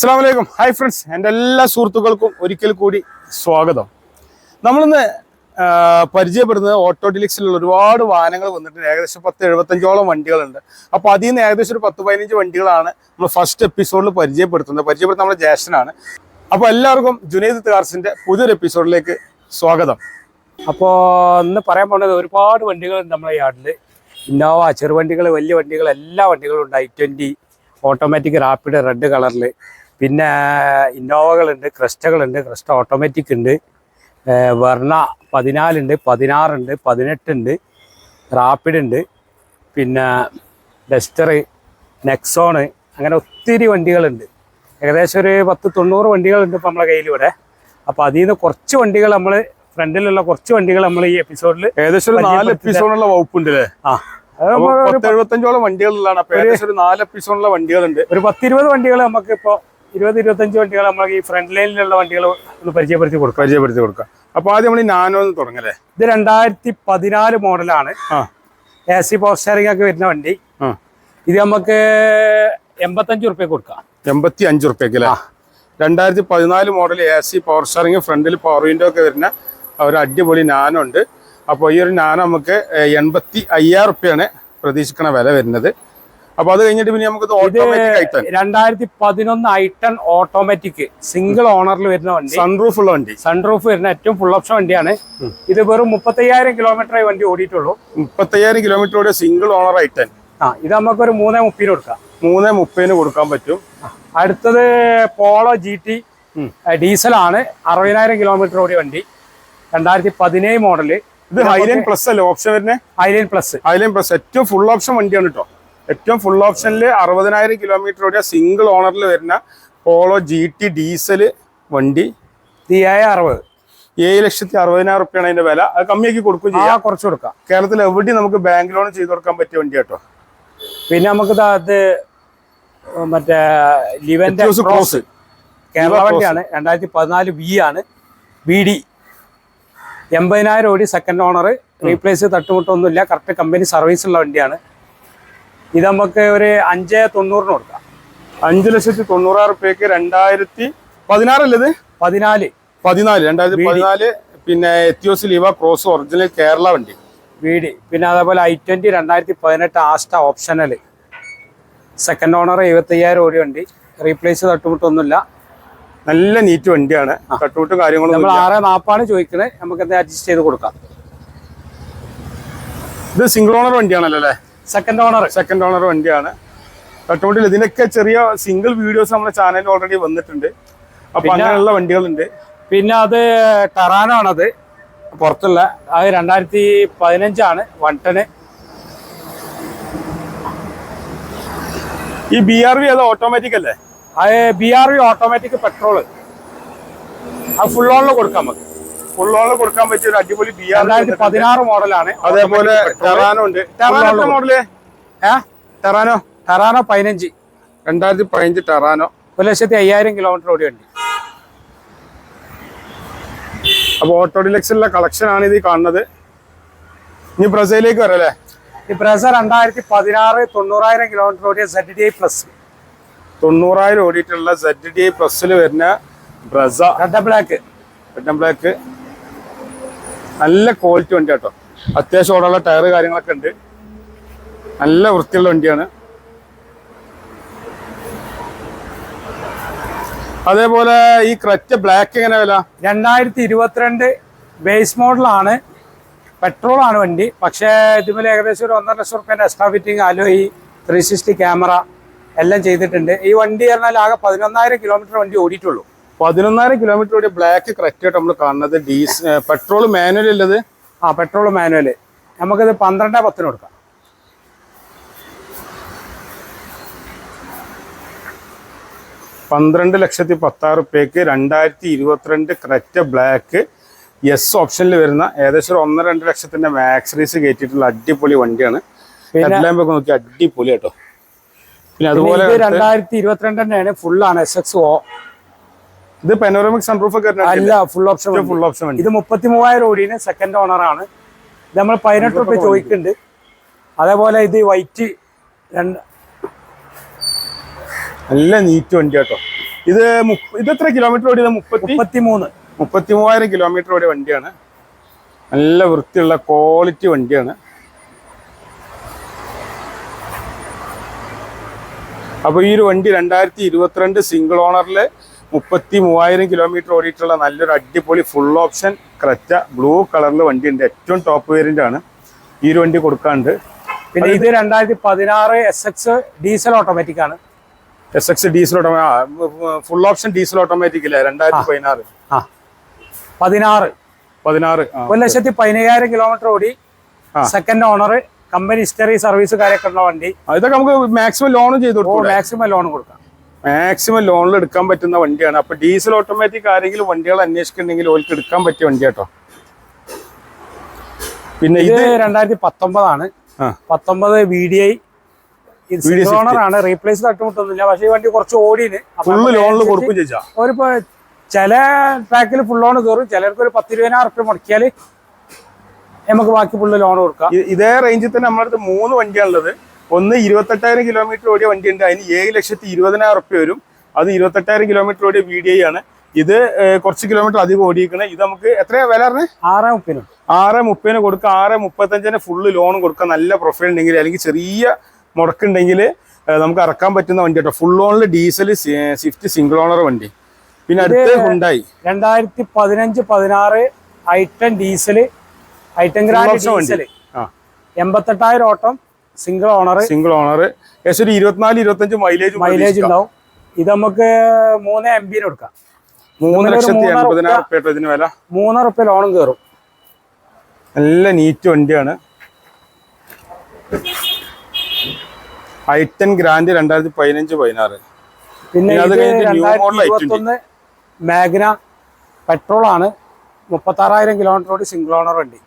അസ്സലാമലൈക്കും. Hi friends, എൻ്റെ എല്ലാ സുഹൃത്തുക്കൾക്കും ഒരിക്കൽ കൂടി സ്വാഗതം. നമ്മളിന്ന് പരിചയപ്പെടുന്നത് ഓട്ടോ ഡിലക്സിലുള്ള ഒരുപാട് വാഹനങ്ങൾ വന്നിട്ടുണ്ട്. ഏകദേശം 10-75ഓളം വണ്ടികളുണ്ട്. അപ്പോൾ അതിൽ നിന്ന് ഏകദേശം ഒരു 10-15 വണ്ടികളാണ് നമ്മൾ ഫസ്റ്റ് എപ്പിസോഡിൽ പരിചയപ്പെടുത്തുന്നത് നമ്മുടെ ജ്യേഷ്ഠനാണ്. അപ്പോൾ എല്ലാവർക്കും ജുനൈദ് കാർസിൻ്റെ പുതിയൊരു എപ്പിസോഡിലേക്ക് സ്വാഗതം. അപ്പോൾ ഇന്ന് പറയാൻ പോകുന്നത് ഒരുപാട് വണ്ടികളുണ്ട് നമ്മളെ യാർഡിൽ. ഇന്നോവ, ചെറുവണ്ടികൾ, വലിയ വണ്ടികൾ, എല്ലാ വണ്ടികളും ഉണ്ട്. i20 ഓട്ടോമാറ്റിക് റാപ്പിഡ് റെഡ് കളറിൽ, പിന്നെ ഇന്നോവകളുണ്ട്, ക്രെസ്റ്റകളുണ്ട്, ക്രെസ്റ്റ ഓട്ടോമാറ്റിക് ഉണ്ട്, വെർണ 14 ഉണ്ട്, 16 ഉണ്ട്, 18 ഉണ്ട്, റാപ്പിഡ് ഉണ്ട്, പിന്നെ ഡസ്റ്റർ, നെക്സോണ്, അങ്ങനെ ഒത്തിരി വണ്ടികളുണ്ട്. ഏകദേശം ഒരു 10-90 വണ്ടികളുണ്ട് ഇപ്പോൾ നമ്മളെ കയ്യിലിവിടെ. അപ്പോൾ അതിൽ നിന്ന് കുറച്ച് വണ്ടികൾ നമ്മൾ ഫ്രണ്ടിലുള്ള കുറച്ച് വണ്ടികൾ നമ്മൾ ഈ എപ്പിസോഡിൽ ഏകദേശം 4 എപ്പിസോഡുള്ള വകുപ്പുണ്ട് അല്ലേ? 10-75ഓളം വണ്ടികളിലാണ്. അപ്പൊ ഏകദേശം ഒരു 4 എപ്പിസോഡുള്ള വണ്ടികളുണ്ട്. ഒരു 10-20 വണ്ടികൾ നമുക്ക് ഇപ്പോൾ 20-25 വണ്ടികൾ നമ്മൾ ഈ ഫ്രണ്ട് ലൈനിലുള്ള വണ്ടികൾ ഒന്ന് പരിചയപ്പെടുത്തി കൊടുക്കാം. അപ്പൊ ആദ്യം നമ്മൾ ഈ നാനോ തുടങ്ങല്ലേ. ഇത് 2014 മോഡലാണ്. AC പവർ സ്റ്റിയറിംഗ് ഒക്കെ വരുന്ന വണ്ടി. ഇത് നമുക്ക് 85 റുപ്യ കൊടുക്കാം. 85 റുപ്യക്ക് അല്ലേ? 2014 മോഡൽ AC പവർ സ്റ്റിയറിംഗ്, ഫ്രണ്ടിൽ പവർ വിൻഡോ ഒക്കെ വരുന്ന ഒരു അടിപൊളി നാനോ ഉണ്ട്. അപ്പോൾ ഈ ഒരു നാനോ നമുക്ക് 85,000 റുപ്യാണ് പ്രതീക്ഷിക്കണ വില വരുന്നത്. അപ്പൊ അത് കഴിഞ്ഞിട്ട് പിന്നെ നമുക്ക് 2011 i10 ഓട്ടോമാറ്റിക് സിംഗിൾ ഓണറിൽ വരുന്ന വണ്ടി, സൺറൂഫ് ഉള്ള വണ്ടി, സൺറൂഫ് വരുന്ന ഏറ്റവും ഫുൾ ഓപ്ഷൻ വണ്ടിയാണ്. ഇത് വെറും 35,000 കിലോമീറ്ററായി വണ്ടി ഓടിയിട്ടുള്ളൂ. 35,000 കിലോമീറ്റർ ഓടിയ സിംഗിൾ ഓണർ i10. ഇത് നമുക്കൊരു 330 കൊടുക്കാം. 330 കൊടുക്കാൻ പറ്റും. അടുത്തത് പോളോ GT ഡീസലാണ്, 60,000 കിലോമീറ്റർ ഓടിയ വണ്ടി, 2017 മോഡല്. ഇത് ഹൈലൈൻ പ്ലസ് അല്ലേ ഓപ്ഷൻ വരുന്നത്? ഹൈലൈൻ പ്ലസ് ഏറ്റവും ഫുൾ ഓപ്ഷൻ വണ്ടിയാണ് കേട്ടോ. ഏറ്റവും ഫുൾ ഓപ്ഷനിൽ 60,000 കിലോമീറ്റർ ഓടിയ സിംഗിൾ ഓണറിൽ വരുന്ന പോളോ GT ഡീസൽ വണ്ടി. 7,60,000 റുപ്യാണ് അതിന്റെ വില. അത് കമ്മിയാക്കി കൊടുക്കും ചെയ്യാം, കുറച്ച് കൊടുക്കാം. കേരളത്തിൽ എവിടെയും നമുക്ക് ബാങ്ക് ലോൺ ചെയ്ത് കൊടുക്കാൻ പറ്റിയ വണ്ടി കേട്ടോ. പിന്നെ നമുക്ക് അത് മറ്റേ ലിവന്റെ ക്രോസ് കേരള വണ്ടിയാണ്. 2014 V ആണ്. BD 80,000 ഓടി, സെക്കൻഡ് ഓണർ, റീപ്ലേസ് തട്ടുമുട്ടൊന്നുമില്ല, കറക്റ്റ് കമ്പനി സർവീസ് ഉള്ള വണ്ടിയാണ്. ഇത് നമുക്ക് ഒരു 5,90 കൊടുക്കാം. 5,90,000 റുപ്യക്ക് 2016 അല്ലേ? ഇത് 2014 പിന്നെ എത്തിയോസ് ലീവ ക്രോസ് ഒറിജിനൽ കേരള വണ്ടി. BD. പിന്നെ അതേപോലെ i20 2018 Asta optional, second owner, 75,000 ഓടി വണ്ടി, റീപ്ലേസ് തട്ടുമുട്ടൊന്നുമില്ല, നല്ല നീറ്റ് വണ്ടിയാണ്. തട്ടുമുട്ടും കാര്യങ്ങളും. നമ്മൾ 6,40 ചോദിക്കണേ, നമുക്ക് എന്താ അഡ്ജസ്റ്റ് ചെയ്ത് കൊടുക്കാം. ഇത് സിംഗിൾ ഓണർ വണ്ടിയാണല്ലോ അല്ലേ? സെക്കൻഡ് ഓണർ വണ്ടിയാണ്. തട്ടുമുട്ടിൽ ഇതിനൊക്കെ ചെറിയ സിംഗിൾ വീഡിയോസ് നമ്മുടെ ചാനലിൽ ഓൾറെഡി വന്നിട്ടുണ്ട്. അപ്പൊ അങ്ങനെയുള്ള വണ്ടികളുണ്ട്. പിന്നെ അത് ടെറാനോ ആണത്, പുറത്തുള്ള. അത് 2015 1 ടൺ. ഈ BRV അത് ഓട്ടോമാറ്റിക് അല്ലേ? അത് BRV ഓട്ടോമാറ്റിക് പെട്രോള്. അത് ഫുൾ ഓണിൽ കൊടുക്കാം. നമുക്ക് ഫുൾ ഓണിൽ കൊടുക്കാൻ പറ്റിയ ഒരു അടിപൊളി BRV 2016 മോഡലാണ്. അതേപോലെ ടെറാനോ ഉണ്ട്. Terrano model Terrano 15 2015 Terrano 1,05,000 kilometre ഓടി വണ്ടി. അപ്പൊ ഓട്ടോ ഡിലക്സിലുള്ള കളക്ഷൻ ആണ് ഇത് കാണുന്നത്. ഇനി ബ്രസയിലേക്ക് വരല്ലേ? ഈ ബ്രസ 2016 90,000 കിലോമീറ്റർ ഓടിയ ZDI പ്ലസ്, 90,000 ഓടിയിട്ടുള്ള ZDI പ്ലസിൽ വരുന്ന ബ്രസ റെഡ് ബ്ലാക്ക്. നല്ല ക്വാളിറ്റി വണ്ടി കേട്ടോ. അത്യാവശ്യം ഓടുള്ള ടയർ കാര്യങ്ങളൊക്കെ ഉണ്ട്. നല്ല വൃത്തിയുള്ള വണ്ടിയാണ്. അതേപോലെ ഈ ക്രെറ്റ ബ്ലാക്ക് എങ്ങനെ വില? 2022 ബേസ് മോഡലാണ്, പെട്രോൾ ആണ് വണ്ടി. പക്ഷേ ഇതുപോലെ ഏകദേശം ഒരു 1.5 ലക്ഷം റുപ്യേൻ്റെ എക്സ്ട്രാ ഫിറ്റിംഗ്, അലോയി, 360 ക്യാമറ എല്ലാം ചെയ്തിട്ടുണ്ട്. ഈ വണ്ടി പറഞ്ഞാൽ ആകെ 11,000 കിലോമീറ്റർ വണ്ടി ഓടിയിട്ടുള്ളൂ. 11,000 കിലോമീറ്റർ ഓടിയ ബ്ലാക്ക് ക്രെറ്റ നമ്മൾ കാണുന്നത്. പെട്രോൾ മാനുവൽ അല്ലത്? Petrol manual. നമുക്കിത് 12,10 കൊടുക്കാം. 12,10,000 റുപ്യക്ക് 2022 ക്രെറ്റ ബ്ലാക്ക് ഓപ്ഷനിൽ വരുന്ന ഏകദേശം 1-2 ലക്ഷത്തിന്റെ മാക്സറീസ് കയറ്റിയിട്ടുള്ള അടിപൊളി വണ്ടിയാണ്. ഹെഡ്ലാമ്പ് ഒക്കെ നോക്കി അടിപൊളി കേട്ടോ. പിന്നെ അതുപോലെ 2022 തന്നെയാണ്, ഫുള്ളാണ് SXO. ഇത് പനോറമിക് സൺറൂഫ് ഒക്കെ അല്ല, ഫുൾ ഓപ്ഷൻ വണ്ടി. ഇത് 33,000 ഓടിന്, സെക്കൻഡ് ഓണർ ആണ്. ഇത് നമ്മൾ 18 റുപ്യ ചോദിക്കുന്നുണ്ട്. അതേപോലെ ഇത് വൈറ്റ് നല്ല നീറ്റ് വണ്ടി കേട്ടോ. ഇത് എത്ര കിലോമീറ്റർ ഓടിയത്? 33,000 കിലോമീറ്റർ ഓടിയ വണ്ടിയാണ്. നല്ല വൃത്തിയുള്ള ക്വാളിറ്റി വണ്ടിയാണ്. അപ്പോൾ ഈ ഒരു വണ്ടി 2022 സിംഗിൾ ഓണറിൽ 33,000 കിലോമീറ്റർ ഓടിയിട്ടുള്ള നല്ലൊരു അടിപൊളി ഫുൾ ഓപ്ഷൻ ക്രെറ്റ ബ്ലൂ കളറിൽ വണ്ടി ഉണ്ട്. ഏറ്റവും ടോപ്പ് വേരിയന്റ് ആണ് ഈ ഒരു വണ്ടി കൊടുക്കാണ്ട്. പിന്നെ ഇത് 2016 SX ഡീസൽ ഓട്ടോമാറ്റിക് ആണ്. SX diesel full option diesel automatic അല്ലേ? 2016 16 1,15,000 കിലോമീറ്റർ ഓടി. Second owner, company history, service കാര്യമൊക്കെ ഉള്ള വണ്ടി. ഇതൊക്കെ നമുക്ക് മാക്സിമം ലോണും ചെയ്ത് കൊടുക്കാം. മാക്സിമം ലോൺ കൊടുക്കാം. മാക്സിമം ലോണിൽ എടുക്കാൻ പറ്റുന്ന വണ്ടിയാണ്. അപ്പൊ ഡീസൽ ഓട്ടോമാറ്റിക് ആരെങ്കിലും വണ്ടികൾ അന്വേഷിക്കുന്നുണ്ടെങ്കിൽ ഓൾക്ക് എടുക്കാൻ പറ്റിയ വണ്ടി കേട്ടോ. പിന്നെ ഇത് 2019 ആണ്. 19 VDI ഓണറാണ്. റീപ്ലേസ് തട്ടുമുട്ടൊന്നുമില്ല. പക്ഷേ ഈ വണ്ടി കുറച്ച് ഓടിന് ഫുള്ള് ലോണിൽ കൊടുക്കും ചോദിച്ചാ. ഒരിപ്പോ ചില ട്രാക്കിൽ ഫുൾ ലോൺ കയറും. ചിലർക്ക് ഒരു 10-20,000 റുപ്യ മുടക്കിയാൽ നമുക്ക് ബാക്കി ഫുള്ള് ലോൺ കൊടുക്കാം. ഇതേ റേഞ്ചിൽ തന്നെ നമ്മുടെ അടുത്ത് 3 വണ്ടിയാണുള്ളത്. ഒന്ന് 28,000 കിലോമീറ്റർ ഓടിയ വണ്ടി ഉണ്ട്. അതിന് 7,20,000 റുപ്യ വരും. അത് 28,000 കിലോമീറ്റർ ഓടിയ VDI ആണ്. ഇത് കുറച്ച് കിലോമീറ്റർ അധികം ഓടിയിരിക്കണേ. ഇത് നമുക്ക് എത്രയാ വില പറഞ്ഞത്? 6,30 കൊടുക്കുക. 6,35 ഫുള്ള് ലോൺ കൊടുക്കുക. നല്ല പ്രൊഫൈൽ ഉണ്ടെങ്കിൽ അല്ലെങ്കിൽ ചെറിയ മുടക്കുണ്ടെങ്കിൽ നമുക്ക് ഇറക്കാൻ പറ്റുന്ന വണ്ടി കേട്ടോ. ഫുൾ ഓണിൽ ഡീസൽ സ്വിഫ്റ്റ് സിംഗിൾ ഓണർ വണ്ടി. പിന്നെ അടുത്ത് Hyundai 2015-16 i ten diesel, i ten grand diesel, 88,000 ഓട്ടം, സിംഗിൾ ഓണർ. ഏകദേശം 24-25 മൈലേജ് ഉണ്ടാവും. ഇത് നമുക്ക് 3 MB കൊടുക്കാം. 3,80,000 റുപ്യ ഇതിന് വില. 3 റുപ്യ ലോണും കയറും. നല്ല നീറ്റ് വണ്ടിയാണ്. ഐറ്റൻ ഗ്രാൻഡ് 2015-16. പിന്നെ 2021 മാഗ്ന പെട്രോൾ ആണ്. 36,000 കിലോമീറ്റർ ഓടി സിംഗിൾ ഓണർ വണ്ടി.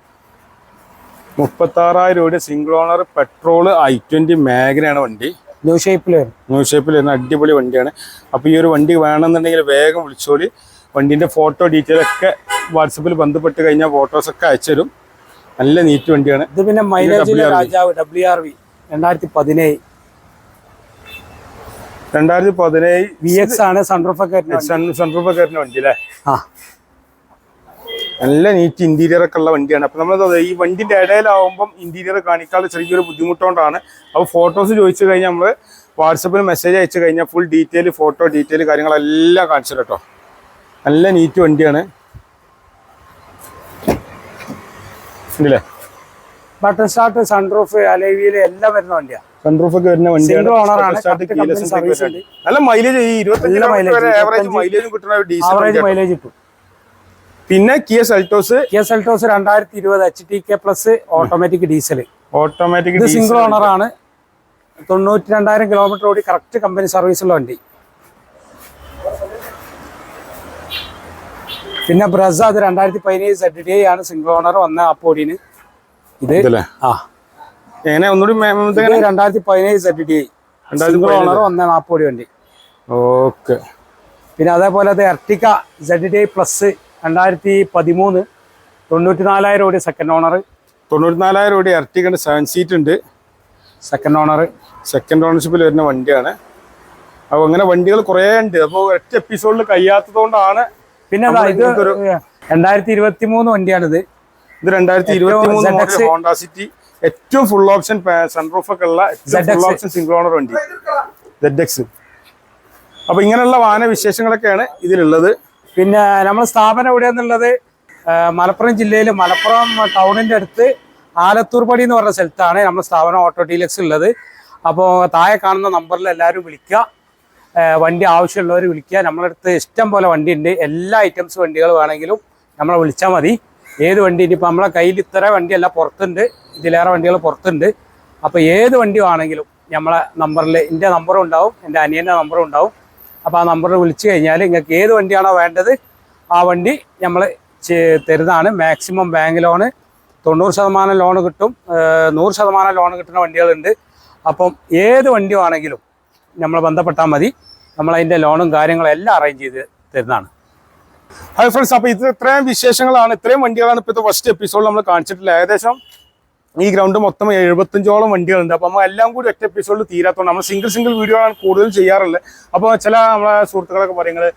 36,000 ഓടി സിംഗിൾ ഓണർ പെട്രോൾ i20 മാഗ്നയാണ് വണ്ടി. ന്യൂ ഷേപ്പിൽ വരുന്ന അടിപൊളി വണ്ടിയാണ്. അപ്പോൾ ഈ ഒരു വണ്ടി വേണമെന്നുണ്ടെങ്കിൽ വേഗം വിളിച്ചോളി. വണ്ടിന്റെ ഫോട്ടോ ഡീറ്റെയിൽ ഒക്കെ വാട്സപ്പിൽ ബന്ധപ്പെട്ട് കഴിഞ്ഞാൽ ഫോട്ടോസ് ഒക്കെ അയച്ചുതരും. നല്ല നീറ്റ് വണ്ടിയാണ്. ഇത് പിന്നെ മൈലേജിലെ രാജാവ് WRV 2017 VX ആണ്. സൺറൂഫ് ഒക്കെ വണ്ടി അല്ലേ? നല്ല നീറ്റ് ഇന്റീരിയർ ഒക്കെ ഉള്ള വണ്ടിയാണ്. അപ്പൊ നമ്മൾ ഈ വണ്ടിന്റെ ഇടയിലാവുമ്പം ഇന്റീരിയർ കാണിക്കാനുള്ള ചെറിയൊരു ബുദ്ധിമുട്ടുകൊണ്ടാണ്. അപ്പോൾ ഫോട്ടോസ് ചോദിച്ചു കഴിഞ്ഞാൽ നമ്മൾ വാട്സപ്പിൽ മെസ്സേജ് അയച്ചു കഴിഞ്ഞാൽ ഫുൾ ഡീറ്റെയിൽ ഫോട്ടോ ഡീറ്റെയിൽ കാര്യങ്ങളെല്ലാം കാണിച്ചു കേട്ടോ. നല്ല നീറ്റ് വണ്ടിയാണ്. ഉണ്ടല്ലേ? ബട്ടൺ സ്റ്റാർട്ട്, സൺറൂഫ്, അലോയ് എല്ലാം വരുന്ന വണ്ടിയാണ്. സൺറൂഫ് ഒക്കെ വരുന്ന വണ്ടിയാണ്. നല്ല മൈലേജ്, 25 ആവറേജ് മൈലേജും കിട്ടുന്ന ഡീസൽ മൈലേജ് കിട്ടും. പിന്നെ Kia Seltos 2020 HTK+ automatic diesel. Automatic single owner ആണ്. 92,000 കിലോമീറ്റർ ഓടി കറക്റ്റ് കമ്പനി സർവീസുള്ള വണ്ടി. പിന്നെ ബ്രസ അത് 2017 ZDI ആണ്. സിംഗിൾ ഓണർ വന്ന അപ്പോടിന്. ഇത് 2017 ZDI സിംഗിൾ ഓണർ വന്ന 40 വണ്ടി. ഓക്കെ. പിന്നെ അതേപോലെ എർട്ടിക്ക ZDI പ്ലസ് 2013 94,000 ഓടി സെക്കൻഡ് ഓണർ. 94,000 ഓടി എർട്ടിക്കണ്ട് 7 സീറ്റ് ഉണ്ട്. സെക്കൻഡ് ഓണർഷിപ്പിൽ വരുന്ന വണ്ടിയാണ്. അപ്പോൾ അങ്ങനെ വണ്ടികൾ കുറേ ഉണ്ട്. അപ്പോൾ ഒറ്റ എപ്പിസോഡിൽ കഴിയാത്തത് കൊണ്ടാണ്. പിന്നെ ഇത് 2023 വണ്ടിയാണിത്. ഇത് 2023 ഹോണ്ട സിറ്റി ഏറ്റവും ഫുൾ ഓപ്ഷൻ സൺറൂഫ് ഒക്കെ ഉള്ള ഫുൾ ഓപ്ഷൻ സിംഗിൾ ഓണർ വണ്ടി ZX. അപ്പൊ ഇങ്ങനെയുള്ള വാഹന വിശേഷങ്ങളൊക്കെയാണ് ഇതിലുള്ളത്. പിന്നെ നമ്മൾ സ്ഥാപനം എവിടെയാന്നുള്ളത് മലപ്പുറം ജില്ലയിൽ മലപ്പുറം ടൗണിന്റെ അടുത്ത് ആലത്തൂർ പടി എന്ന് പറഞ്ഞ സ്ഥലത്താണ് നമ്മൾ സ്ഥാപനം ഓട്ടോ ഡീലക്സ് ഉള്ളത്. അപ്പോൾ താഴെ കാണുന്ന നമ്പറിൽ എല്ലാവരും വിളിക്കുക. വണ്ടി ആവശ്യമുള്ളവർ വിളിക്കുക. നമ്മളെ അടുത്ത് ഇഷ്ടം പോലെ വണ്ടി ഉണ്ട്. എല്ലാ ഐറ്റംസ് വണ്ടികൾ വേണമെങ്കിലും നമ്മളെ വിളിച്ചാൽ മതി. ഏത് വണ്ടി ഇപ്പോൾ നമ്മളെ കയ്യിൽ ഇത്ര വണ്ടിയല്ല പുറത്തുണ്ട്, ഇതിലേറെ വണ്ടികൾ പുറത്തുണ്ട്. അപ്പോൾ ഏത് വണ്ടി വേണമെങ്കിലും നമ്മളെ നമ്പറിൽ എൻ്റെ നമ്പറും ഉണ്ടാവും, എൻ്റെ അനിയൻ്റെ നമ്പറും ഉണ്ടാവും. അപ്പോൾ ആ നമ്പറിൽ വിളിച്ചു കഴിഞ്ഞാൽ നിങ്ങൾക്ക് ഏത് വണ്ടിയാണോ വേണ്ടത് ആ വണ്ടി നമ്മൾ തരുന്നതാണ്. മാക്സിമം ബാങ്ക് ലോണ് 90% ലോണ് കിട്ടും, 100% ലോണ് കിട്ടുന്ന വണ്ടികളുണ്ട്. അപ്പം ഏത് വണ്ടി വേണമെങ്കിലും നമ്മൾ ബന്ധപ്പെട്ടാൽ മതി. നമ്മളതിൻ്റെ ലോണും കാര്യങ്ങളും എല്ലാം അറേഞ്ച് ചെയ്ത് തരുന്നതാണ്. ഹായ് ഫ്രണ്ട്സ്, അപ്പോൾ ഇത് ഇത്രയും വിശേഷങ്ങളാണ്, ഇത്രയും വണ്ടികളാണ് ഇപ്പോഴത്തെ ഫസ്റ്റ് എപ്പിസോഡ് നമ്മൾ കാണിച്ചിട്ടില്ല. ഏകദേശം ഈ ഗ്രൗണ്ട് മൊത്തം 75ഓളം വണ്ടികളുണ്ട്. അപ്പോൾ നമ്മൾ എല്ലാം കൂടി ഒറ്റ എപ്പിസോഡിൽ തീരാത്തതുകൊണ്ട് നമ്മൾ സിംഗിൾ വീഡിയോ ആണ് കൂടുതൽ ചെയ്യാറുള്ളത്. അപ്പോൾ ചില നമ്മളെ സുഹൃത്തുക്കളൊക്കെ പറയുന്നത്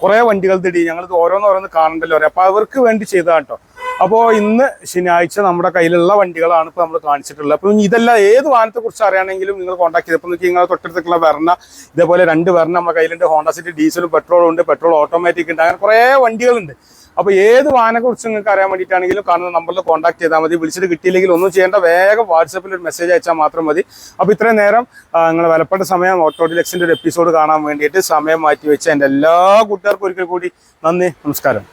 കുറേ വണ്ടികൾ തിടി ഞങ്ങളിത് ഓരോന്നോരോന്ന് കാണണ്ടല്ലോ പറയും. അപ്പോൾ അവർക്ക് വേണ്ടി ചെയ്തതാണ് കേട്ടോ. അപ്പോൾ ഇന്ന് ശനിയാഴ്ച നമ്മുടെ കയ്യിലുള്ള വണ്ടികളാണ് ഇപ്പോൾ നമ്മൾ കാണിച്ചിട്ടുള്ളത്. അപ്പോൾ ഇതെല്ലാം ഏത് വാഹനത്തെക്കുറിച്ച് അറിയണമെങ്കിലും നിങ്ങൾ കോൺടാക്ട് ചെയ്ത്. അപ്പോൾ നോക്കി നിങ്ങളെ തൊട്ടടുത്തുള്ള വെർണ, ഇതേപോലെ 2 വെർണ നമ്മുടെ കയ്യിലുണ്ട്. ഹോണ്ട സിറ്റി ഡീസലും പെട്രോളും ഉണ്ട്, പെട്രോൾ ഓട്ടോമാറ്റിക് ഉണ്ട്, അങ്ങനെ കുറേ വണ്ടികളുണ്ട്. അപ്പോൾ ഏത് വാഹനത്തെക്കുറിച്ച് നിങ്ങൾക്ക് അറിയാൻ വേണ്ടിയിട്ടാണെങ്കിലും കാണുന്ന നമ്പറിൽ കോൺടാക്ട് ചെയ്താൽ മതി. വിളിച്ചിട്ട് കിട്ടിയില്ലെങ്കിൽ ഒന്നും ചെയ്യേണ്ട, വേഗം വാട്സപ്പിൽ ഒരു മെസ്സേജ് അയച്ചാൽ മാത്രം മതി. അപ്പോൾ ഇത്രയും നേരം നിങ്ങൾ വിലപ്പെട്ട സമയം ഓട്ടോ ഡിലക്സിൻ്റെ ഒരു എപ്പിസോഡ് കാണാൻ വേണ്ടിയിട്ട് സമയം മാറ്റി വെച്ച എൻ്റെ എല്ലാ കൂട്ടുകാർക്കും ഒരിക്കൽ കൂടി നന്ദി, നമസ്കാരം.